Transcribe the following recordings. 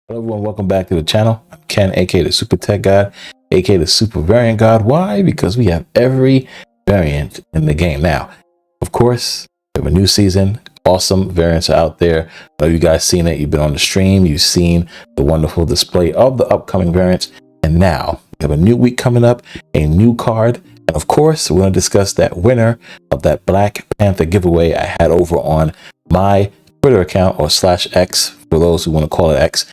Hello everyone, welcome back to the channel. I'm Ken, aka the SuperTechGod, aka the Super Variant God. Why? Because we have every variant in the game. Now, of course, we have a new season. Awesome variants are out there. I know you guys seen it. You've been on the stream. You've seen the wonderful display of the upcoming variants. And now we have a new week coming up, a new card. And of course, we're going to discuss that winner of that Black Panther giveaway I had over on my Twitter account, or /X for those who want to call it X.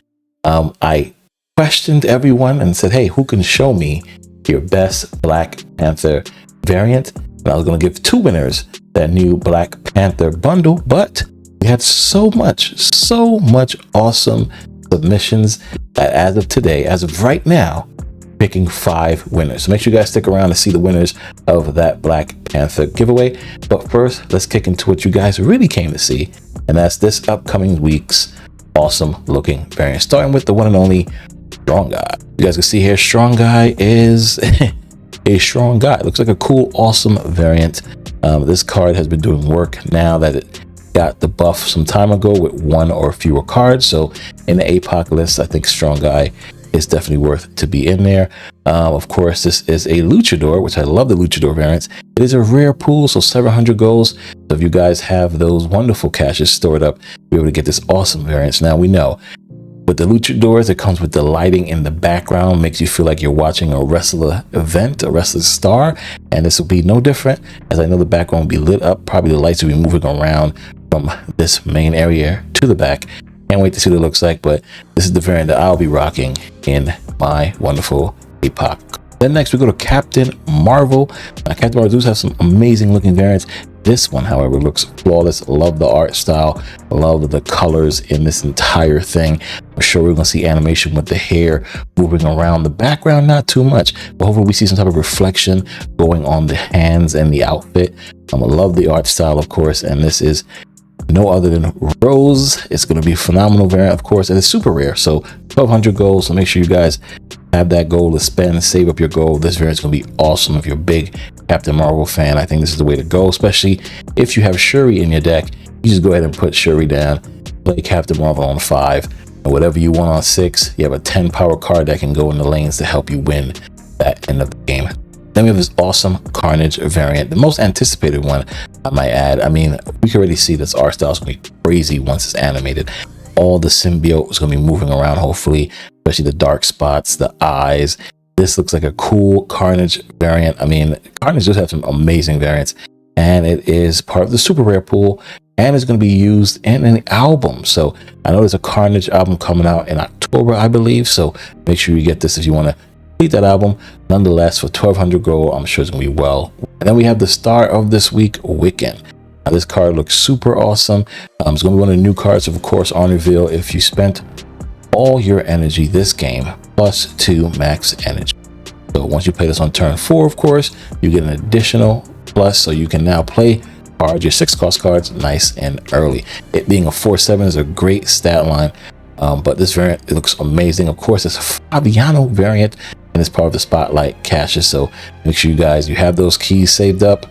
I questioned everyone and said, hey, who can show me your best Black Panther variant? And I was going to give two winners that new Black Panther bundle, but we had so much awesome submissions that as of today, as of right now, picking 5 winners. So make sure you guys stick around to see the winners of that Black Panther giveaway. But first, let's kick into what you guys really came to see, and that's this upcoming week's awesome looking variant, starting with the one and only Strong Guy. You guys can see here, Strong Guy is a strong guy. It looks like a cool, awesome variant. This card has been doing work now that it got the buff some time ago with 1 or fewer cards. So in the APOC list, I think Strong Guy is definitely worth to be in there. Of course, this is a Luchador, which I love the Luchador variants. It is a rare pool, so 700 goals. So if you guys have those wonderful caches stored up, you'll be able to get this awesome variants. Now we know with the Luchadors, it comes with the lighting in the background, makes you feel like you're watching a wrestler event, a wrestler star, and this will be no different, as I know the background will be lit up. Probably the lights will be moving around from this main area to the back. Can't wait to see what it looks like, but this is the variant that I'll be rocking in my wonderful APOC. Then next we go to Captain Marvel. Now, Captain Marvel does have some amazing looking variants. This one, however, looks flawless. Love the art style. Love the colors in this entire thing. I'm sure we're going to see animation with the hair moving around the background. Not too much, but hopefully we see some type of reflection going on the hands and the outfit. I love the art style, of course, and this is no other than Rose. It's going to be a phenomenal variant, of course, and it's super rare. So 1,200 gold. So make sure you guys have that gold to spend, save up your gold. This variant is going to be awesome. If you're a big Captain Marvel fan, I think this is the way to go, especially if you have Shuri in your deck. You just go ahead and put Shuri down, play Captain Marvel on 5, and whatever you want on 6, you have a 10 power card that can go in the lanes to help you win that end of the game. Then we have this awesome Carnage variant, the most anticipated one, I might add. I mean, we can already see this art style is going to be crazy once it's animated. All the symbiote is going to be moving around, hopefully, especially the dark spots, the eyes. This looks like a cool Carnage variant. I mean, Carnage does have some amazing variants, and it is part of the super rare pool, and it's going to be used in an album. So I know there's a Carnage album coming out in October, I believe. So make sure you get this if you want to complete that album. Nonetheless, for 1,200 gold, I'm sure it's going to be well. And then we have the star of this week, Wiccan. Now, this card looks super awesome. It's going to be one of the new cards, of course, on reveal. If you spent all your energy this game, plus 2 max energy. So once you play this on turn 4, of course, you get an additional plus, so you can now play cards, your 6 cost cards, nice and early. It being a 4/7 is a great stat line. But this variant, it looks amazing. Of course, it's a Fabiano variant, and it's part of the Spotlight caches. So make sure you guys, you have those keys saved up.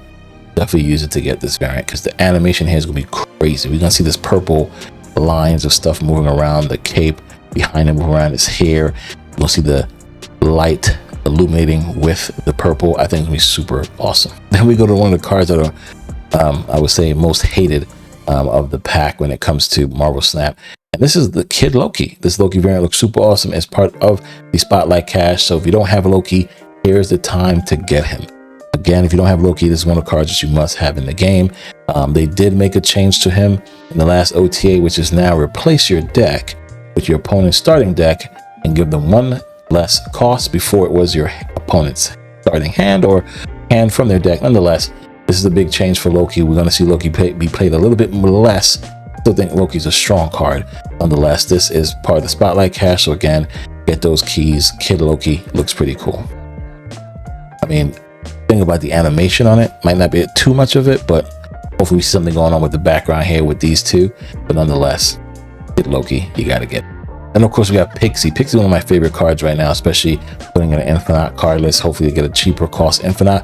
Definitely use it to get this variant, because the animation here is going to be crazy. We're going to see this purple lines of stuff moving around, the cape behind him, around his hair. You'll see the light illuminating with the purple. I think it's going to be super awesome. Then we go to one of the cards that are, I would say, most hated of the pack when it comes to Marvel Snap. And this is the Kid Loki. This Loki variant looks super awesome as part of the Spotlight cache. So if you don't have Loki, here's the time to get him. Again, if you don't have Loki, this is one of the cards that you must have in the game. They did make a change to him in the last OTA, which is now replace your deck with your opponent's starting deck and give them 1 less cost. Before it was your opponent's starting hand or hand from their deck. Nonetheless, this is a big change for Loki. We're going to see Loki be played a little bit less. Still think Loki's a strong card. Nonetheless, this is part of the Spotlight cache. So again, get those keys. Kid Loki looks pretty cool. I mean, think about the animation on it. Might not be too much of it, but hopefully we see something going on with the background here with these two. But nonetheless, Kid Loki, you got to get. And of course, we got Pixie. Pixie is one of my favorite cards right now, especially putting in an Infinite card list. Hopefully you get a cheaper cost Infinite.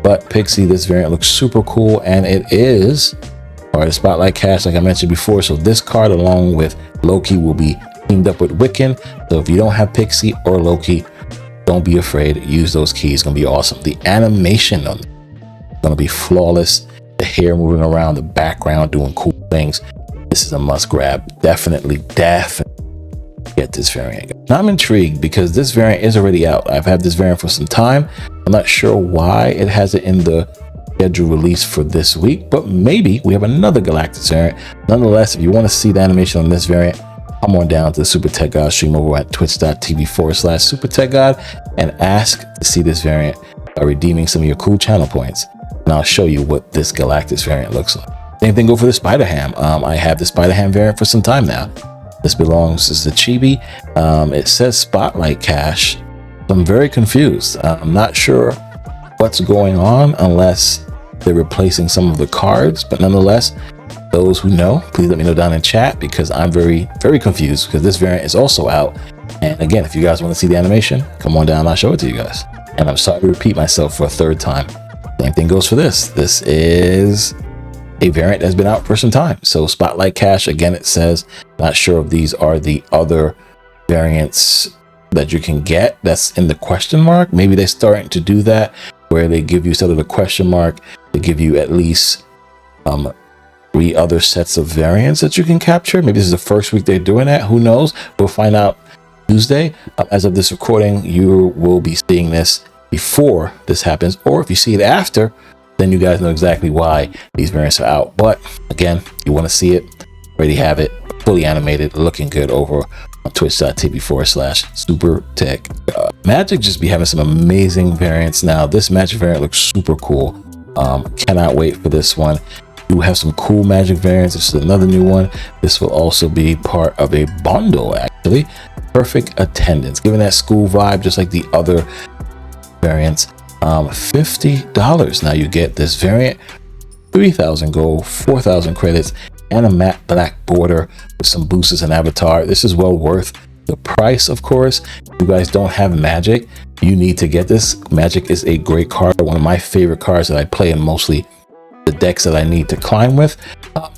But Pixie, this variant looks super cool, and it is part of the Spotlight cache, like I mentioned before. So this card, along with Loki, will be teamed up with Wiccan. So if you don't have Pixie or Loki, don't be afraid. Use those keys. It's going to be awesome. The animation on it's going to be flawless. The hair moving around, the background doing cool things. This is a must grab. Definitely get this variant. Now I'm intrigued because this variant is already out. I've had this variant for some time. I'm not sure why it has it in the scheduled release for this week, but maybe we have another Galactus variant. Nonetheless, if you want to see the animation on this variant, come on down to the SuperTechGod stream over at twitch.tv/SuperTechGod and ask to see this variant by redeeming some of your cool channel points. And I'll show you what this Galactus variant looks like. Same thing go for the Spider-Ham. I have the Spider-Ham variant for some time now. This belongs to the Chibi. It says Spotlight Cache. I'm very confused. I'm not sure what's going on unless they're replacing some of the cards, but nonetheless, those who know, please let me know down in chat because I'm very confused because this variant is also out. And again, if you guys want to see the animation, come on down, I'll show it to you guys. And I'm sorry to repeat myself for a third time. Same thing goes for this. This is a variant that's been out for some time. So Spotlight Cache, again, it says, not sure if these are the other variants that you can get. That's in the question mark. Maybe they're starting to do that where they give you, instead of the question mark, they give you at least 3 other sets of variants that you can capture. Maybe this is the first week they're doing that. Who knows? We'll find out Tuesday. As of this recording, you will be seeing this before this happens, or if you see it after, then you guys know exactly why these variants are out. But again, you want to see it, already have it fully animated, looking good over on twitch.tv/SuperTechGod. Magic just be having some amazing variants now. This Magic variant looks super cool. Cannot wait for this one. You have some cool Magic variants. This is another new one. This will also be part of a bundle, actually. Perfect attendance, giving that school vibe just like the other variants. $50. Now you get this variant, 3,000 gold, 4,000 credits, and a matte black border with some boosters and avatar. This is well worth the price, of course. If you guys don't have Magic, you need to get this. Magic is a great card, one of my favorite cards that I play in mostly the decks that I need to climb with.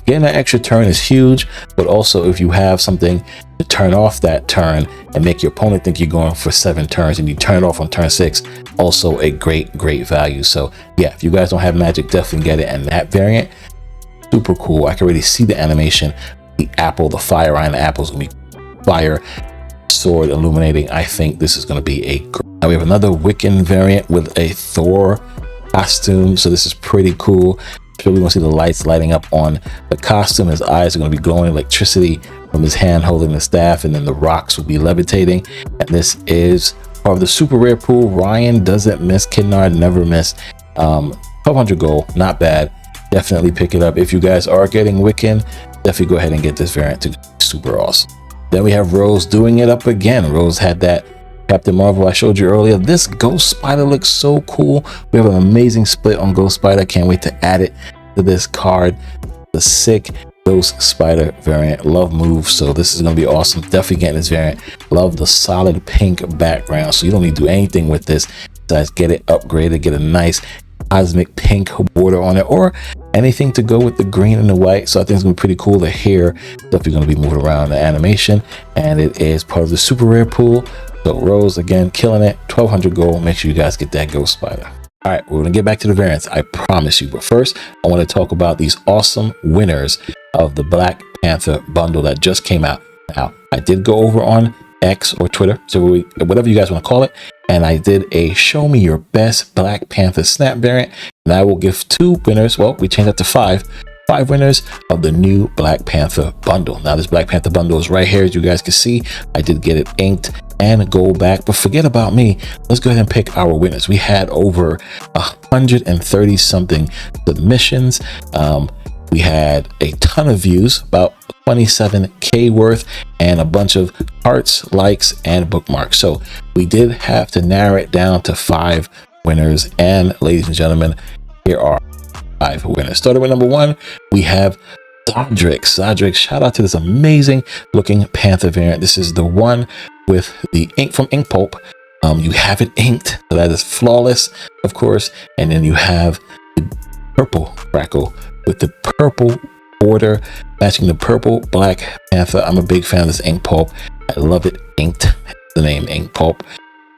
Getting an extra turn is huge, but also if you have something to turn off that turn and make your opponent think you're going for 7 turns and you turn it off on turn 6, also a great value. So yeah, if you guys don't have Magic, definitely get it. And that variant, super cool. I can already see the animation. The apple, the fire eye, the apple's gonna be fire sword illuminating. I think this is going to be a great. Now we have another Wiccan variant with a Thor costume, so this is pretty cool. We're going to see the lights lighting up on the costume. His eyes are going to be glowing electricity from his hand holding the staff, and then the rocks will be levitating. And this is part of the super rare pool. Ryan doesn't miss. Kidnard never miss. 1200 gold, not bad. Definitely pick it up if you guys are getting Wiccan. Definitely go ahead and get this variant to super awesome. Then we have Rose doing it up again. Rose had that Captain Marvel I showed you earlier. This Ghost Spider looks so cool. We have an amazing split on Ghost Spider. Can't wait to add it to this card. The sick Ghost Spider variant. Love moves, so this is going to be awesome. Definitely getting this variant. Love the solid pink background, so you don't need to do anything with this besides get it upgraded, get a nice cosmic pink border on it, or anything to go with the green and the white. So I think it's gonna be pretty cool. The hair definitely gonna be moving around the animation, and it is part of the super rare pool. So Rose again killing it. 1200 gold. Make sure you guys get that Ghost Spider. All right, we're gonna get back to the variants, I promise you, but first I want to talk about these awesome winners of the Black Panther bundle that just came out. Now I did go over on X or Twitter, so whatever you guys want to call it, and I did a show me your best Black Panther snap variant, and I will give 2 winners. Well, we changed that to 5 winners of the new Black Panther bundle. Now this Black Panther bundle is right here, as you guys can see. I did get it inked and gold back, but forget about me. Let's go ahead and pick our winners. We had over 130 something submissions. We had a ton of views, about 27K worth, and a bunch of hearts, likes, and bookmarks. So we did have to narrow it down to 5 winners. And ladies and gentlemen, here are 5 winners. Starting with number 1, we have Zodrix. Shout out to this amazing looking Panther variant. This is the one with the ink from Ink Pulp. You have it inked, so that is flawless, of course. And then you have the purple crackle with the purple border matching the purple Black Panther. I'm a big fan of this Ink Pulp. I love it inked. The name Ink Pulp.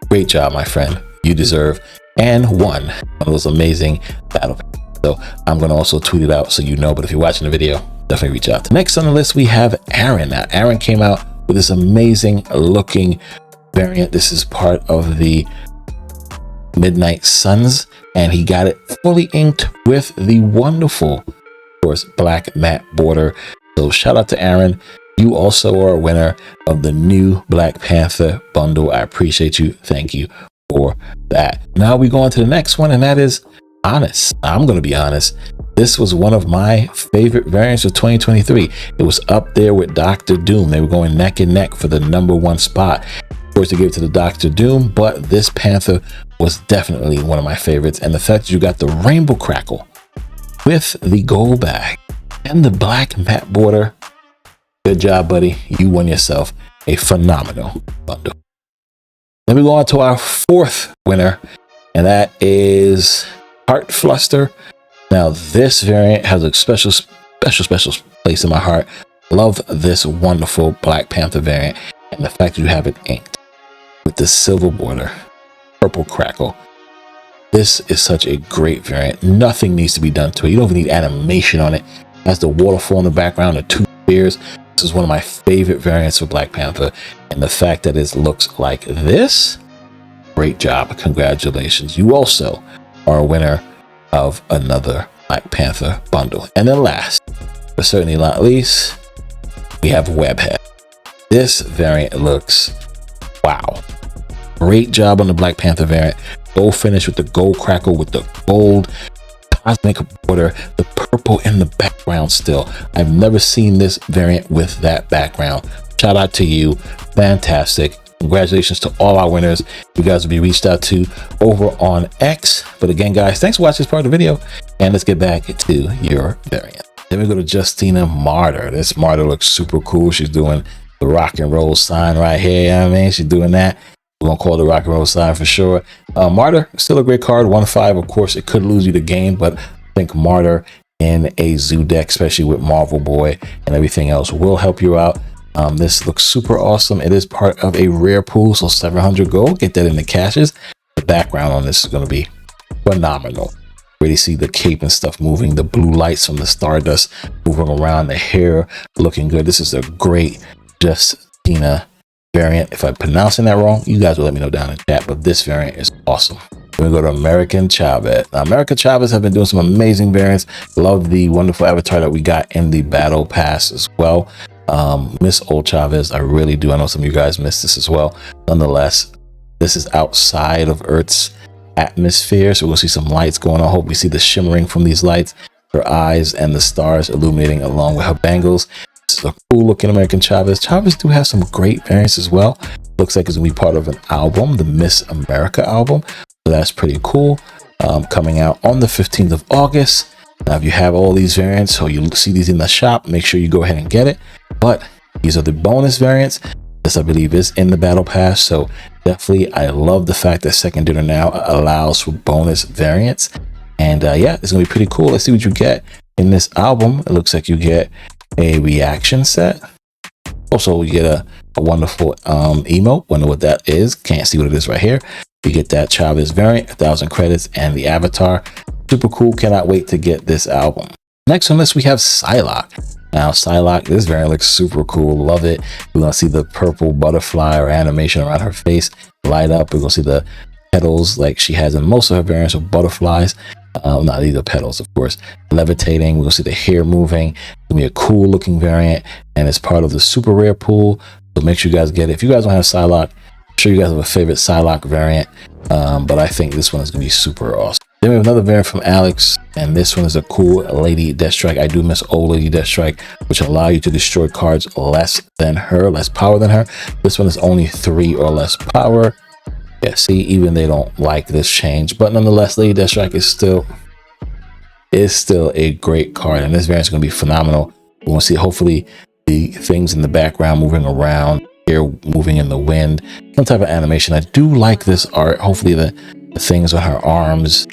Great job, my friend. You deserve and won one of those amazing battle passes. So I'm going to also tweet it out so you know, but if you're watching the video, definitely reach out. Next on the list, we have Aaron. Now, Aaron came out with this amazing looking variant. This is part of the Midnight Suns, and he got it fully inked with the wonderful, of course, black matte border. So shout out to Aaron. You also are a winner of the new Black Panther bundle. I appreciate you. Thank you for that. Now we go on to the next one, and that is Honest. I'm going to be honest. This was one of my favorite variants of 2023. It was up there with Dr. Doom. They were going neck and neck for the #1 spot. Of course, to give it to the Dr. Doom, but this Panther was definitely one of my favorites. And the fact that you got the rainbow crackle with the gold bag and the black matte border, good job, buddy. You won yourself a phenomenal bundle. Then we go on to our fourth winner, and that is Heart Fluster. Now, this variant has a special place in my heart. Love this wonderful Black Panther variant, and the fact that you have it inked with the silver border, purple crackle. This is such a great variant. Nothing needs to be done to it. You don't even need animation on it. It has the waterfall in the background, the two spears. This is one of my favorite variants of Black Panther, and the fact that it looks like this, great job. Congratulations. You also are a winner of another Black Panther bundle. And then last, but certainly not least, we have Webhead. This variant looks wow. Great job on the Black Panther variant. Gold finish with the gold crackle, with the gold cosmic border, the purple in the background still. I've never seen this variant with that background. Shout out to you. Fantastic. Congratulations to all our winners. You guys will be reached out to over on X. But again, guys, thanks for watching this part of the video. And let's get back to your variant. Then we go to Justina Martyr. This Martyr looks super cool. She's doing the rock and roll sign right here. You know what I mean? She's doing that. We're going to call it the rock and roll sign for sure. Martyr, still a great card. 1/5. Of course, it could lose you the game, but I think Martyr in a zoo deck, especially with Marvel Boy and everything else, will help you out. This looks super awesome. It is part of a rare pool, so 700 gold. Get that in the caches. The background on this is going to be phenomenal. Already see the cape and stuff moving, the blue lights from the Stardust moving around, the hair looking good. This is a great Justina variant. If I'm pronouncing that wrong, you guys will let me know down in chat, but this variant is awesome. Then we go to American Chavez. Now, American Chavez have been doing some amazing variants. Love the wonderful avatar that we got in the battle pass as well. Miss Old Chavez, I really do. I know some of you guys missed this as well. Nonetheless, this is outside of Earth's atmosphere, so we'll see some lights going on. Hope we see the shimmering from these lights, her eyes and the stars illuminating along with her bangles. This is a cool looking American Chavez. Chavez do have some great variants as well. Looks like it's gonna be part of an album, the Miss America album, so that's pretty cool. Coming out on the 15th of August. Now, if you have all these variants or you see these in the shop, make sure you go ahead and get it. But these are the bonus variants. This, I believe, is in the battle pass. So definitely, I love the fact that Second Dinner now allows for bonus variants. And yeah, it's going to be pretty cool. Let's see what you get in this album. It looks like you get a reaction set. Also, you get a wonderful emote. Wonder what that is. Can't see what it is right here. You get that Chavez variant, 1,000 credits, and the avatar. Super cool. Cannot wait to get this album. Next on this, we have Psylocke. Now, Psylocke, this variant looks super cool. Love it. We're going to see the purple butterfly or animation around her face light up. We're going to see the petals like she has in most of her variants of butterflies. Not these are petals, of course. Levitating. We're going to see the hair moving. It's going to be a cool looking variant, and it's part of the super rare pool. So make sure you guys get it. If you guys don't have Psylocke, I'm sure you guys have a favorite Psylocke variant, but I think this one is going to be super awesome. Then we have another variant from Alex, and this one is a cool Lady Deathstrike. I do miss old Lady Deathstrike, which allow you to destroy cards less than her, less power than her. This one is only 3 or less power. Yeah, see, even they don't like this change, but nonetheless, Lady Deathstrike is still a great card, and this variant is going to be phenomenal. We want to see hopefully the things in the background moving around, air moving in the wind, some type of animation. I do like this art. Hopefully the things on her arms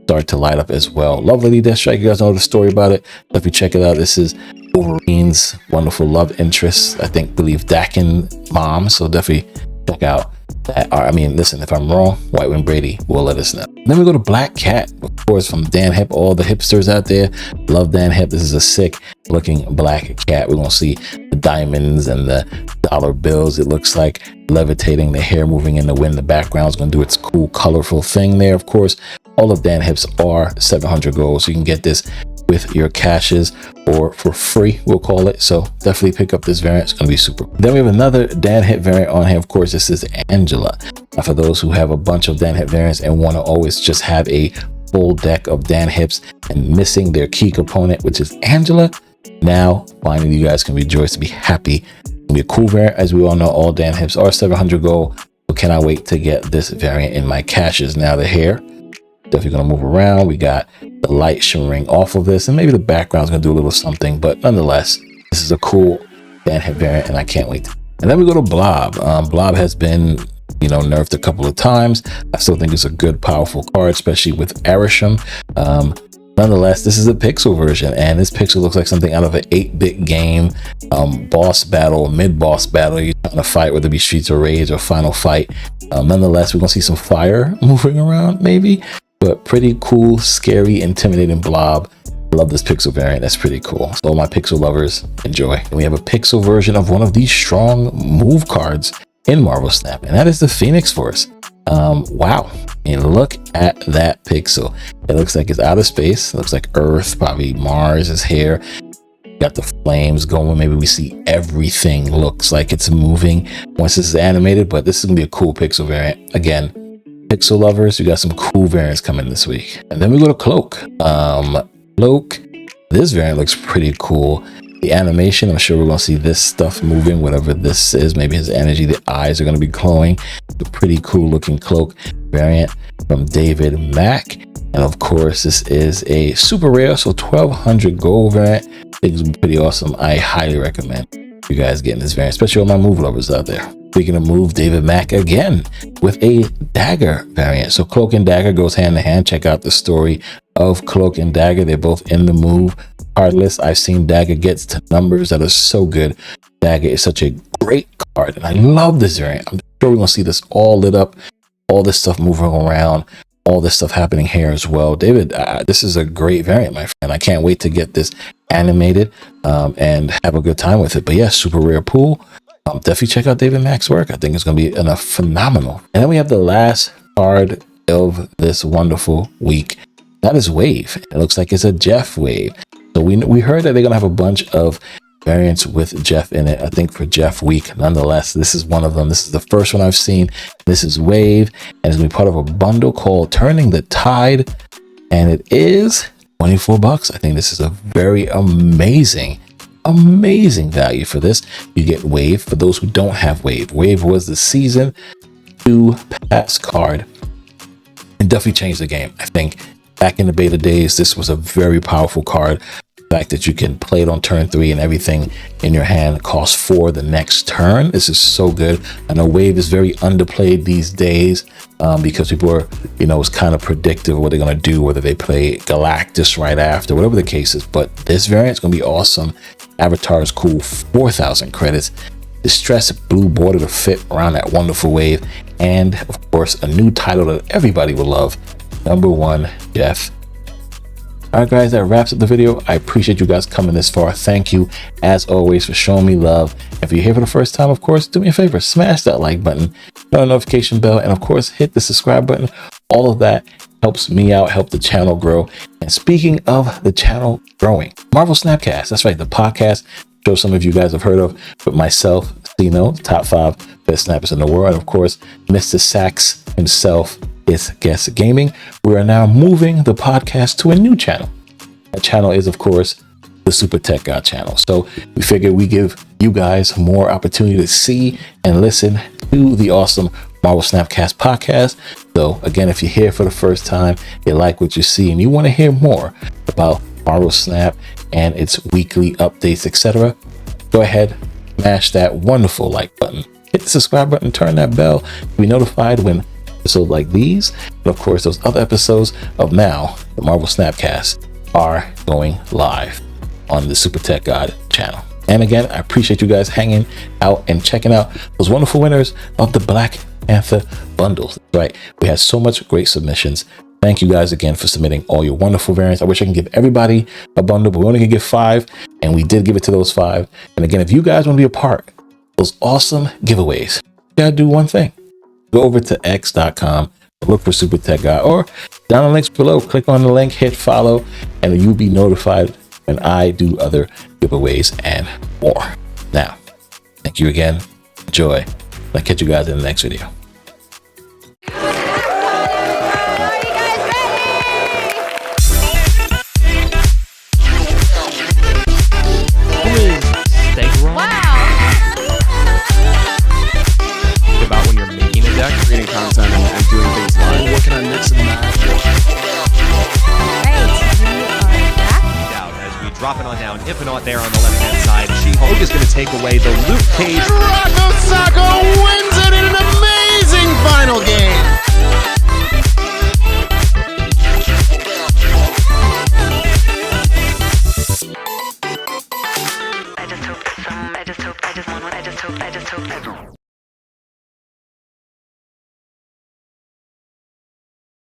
start to light up as well. Love Lady Deathstrike. You guys know the story about it. If you check it out, this is Wolverine's wonderful love interest, believe Dakin mom. So definitely check out that. I mean, listen, if I'm wrong, White Wing Brady will let us know. Then we go to Black Cat, of course, from Dan Hip. All the hipsters out there love Dan Hip. This is a sick looking Black Cat. We're gonna see the diamonds and the dollar bills. It looks like levitating, the hair moving in the wind. The background's gonna do its cool, colorful thing there. Of course, all of Dan Hips are 700 gold, so you can get this with your caches or for free, we'll call it. So definitely pick up this variant. It's going to be super. Then we have another Dan Hip variant on here. Of course, this is Angela. Now, for those who have a bunch of Dan Hip variants and want to always just have a full deck of Dan Hips and missing their key component, which is Angela, now finally you guys can rejoice to be happy. It's going to be a cool variant. As we all know, all Dan Hips are 700 gold. So cannot wait to get this variant in my caches. Now the hair, definitely going to move around. We got the light shimmering off of this, and maybe the background's going to do a little something, but nonetheless, this is a cool Dan Hip variant, and I can't wait. And then we go to Blob. Blob has been, nerfed a couple of times. I still think it's a good, powerful card, especially with Arisham. Nonetheless, this is a pixel version, and this pixel looks like something out of an 8-bit game, boss battle, mid-boss battle. You're trying to fight, whether it be Streets of Rage or Final Fight. Nonetheless, we're going to see some fire moving around, maybe. But pretty cool, scary, intimidating Blob. I love this pixel variant. That's pretty cool. So all my pixel lovers, enjoy. And we have a pixel version of one of these strong move cards in Marvel Snap, and that is the Phoenix Force. Wow. And look at that pixel. It looks like it's out of space. It looks like Earth, probably Mars is here. Got the flames going. Maybe we see everything looks like it's moving once this is animated, but this is gonna be a cool pixel variant. Again, pixel lovers, you got some cool variants coming this week. And then we go to Cloak. Cloak, this variant looks pretty cool. The animation, I'm sure we're gonna see this stuff moving, whatever this is. Maybe his energy, the eyes are gonna be glowing. A pretty cool looking Cloak variant from David Mack. And of course, this is a super rare, so 1200 gold variant. I think it's pretty awesome. I highly recommend you guys getting this variant, especially all my move lovers out there. Speaking of move, David Mack again with a dagger variant. So Cloak and dagger goes hand in hand. Check out the story of Cloak and dagger. They're both in the move card list. I've seen dagger gets to numbers that are so good. Dagger is such a great card, and I love this variant. I'm sure we're gonna see this all lit up, all this stuff moving around, all this stuff happening here as well. David, this is a great variant, my friend. I can't wait to get this animated and have a good time with it. But yeah, super rare pool. Definitely check out David Mack's work. I think it's going to be phenomenal. And then we have the last card of this wonderful week. That is Wave. It looks like it's a Jeff Wave. So we heard that they're going to have a bunch of variants with Jeff in it, I think, for Jeff week. Nonetheless, this is one of them. This is the first one I've seen. This is Wave, and it's going to be part of a bundle called Turning the Tide, and it is 24 bucks. I think this is a very amazing value for this. You get Wave. For those who don't have Wave, Wave was the season 2 pass card and definitely changed the game. I think back in the beta days, this was a very powerful card. The fact that you can play it on turn 3 and everything in your hand costs 4 the next turn. This is so good. I know Wave is very underplayed these days because people are, it's kind of predictive of what they're going to do, whether they play Galactus right after, whatever the case is. But this variant is going to be awesome. Avatar is cool, 4,000 credits. Distressed blue border to fit around that wonderful Wave. And of course, a new title that everybody will love, number 1, Jeff. All right, guys, that wraps up the video. I appreciate you guys coming this far. Thank you, as always, for showing me love. If you're here for the first time, of course, do me a favor, smash that like button, hit the notification bell, and of course, hit the subscribe button. All of that helps me out, help the channel grow. And speaking of the channel growing, Marvel Snapcast, that's right, the podcast show some of you guys have heard of, with myself, Cino, top 5 best snappers in the world, and of course, Mr. Sax himself, is Guest Gaming. We are now moving the podcast to a new channel. That channel is, of course, the SuperTechGod channel. So we figured we give you guys more opportunity to see and listen to the awesome Marvel Snapcast podcast. So again, if you're here for the first time, you like what you see and you want to hear more about Marvel Snap and its weekly updates, etc., go ahead, smash that wonderful like button, hit the subscribe button, turn that bell to be notified when episodes like these, and of course those other episodes of now the Marvel Snapcast, are going live. on the SuperTechGod channel. And again, I appreciate you guys hanging out and checking out those wonderful winners of the Black Panther bundles. Right, we had so much great submissions. Thank you guys again for submitting all your wonderful variants. I wish I can give everybody a bundle, but we only can give 5, and we did give it to those 5. And again, if you guys want to be a part of those awesome giveaways, you gotta do one thing. Go over to x.com, look for SuperTechGod, or down the links below, click on the link, hit follow, and you'll be notified when I do other giveaways and more. Now, thank you again. Enjoy. I'll catch you guys in the next video. Creating content and doing things live. What can I mix and match? Out as we drop it on down, Infinite there on the left-hand side. She-Hulk is going to take away the Luke Cage. Rocco Sacco wins it in an amazing final game. I just hope